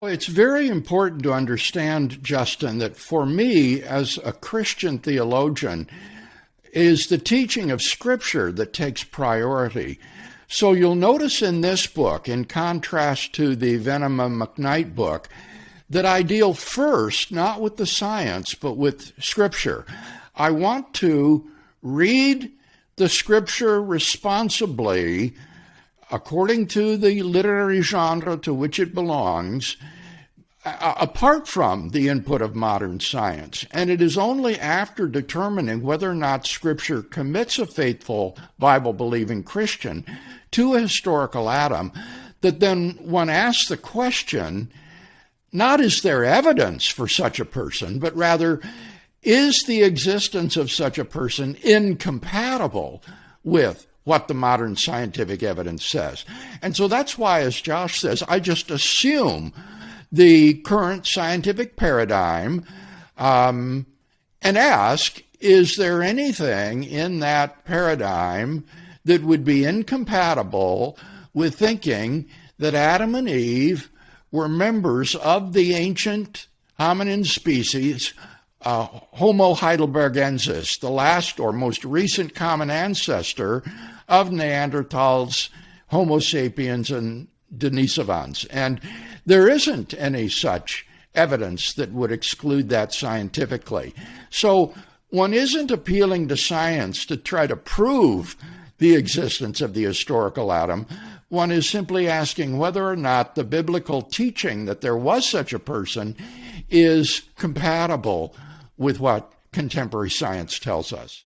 It's very important to understand, Justin, that for me as a Christian theologian, it is the teaching of Scripture that takes priority. So you'll notice in this book, in contrast to the Venema McKnight book, that I deal first not with the science, but with Scripture. I want to read the Scripture responsibly, according to the literary genre to which it belongs, apart from the input of modern science. And it is only after determining whether or not Scripture commits a faithful Bible-believing Christian to a historical Adam that then one asks the question, not is there evidence for such a person, but rather, is the existence of such a person incompatible with what the modern scientific evidence says? And so that's why, as Josh says, I just assume the current scientific paradigm and ask, is there anything in that paradigm that would be incompatible with thinking that Adam and Eve were members of the ancient hominin species, Homo heidelbergensis, the last or most recent common ancestor of Neanderthals, Homo sapiens, and Denisovans. And there isn't any such evidence that would exclude that scientifically. So one isn't appealing to science to try to prove the existence of the historical Adam. One is simply asking whether or not the biblical teaching that there was such a person is compatible with what contemporary science tells us.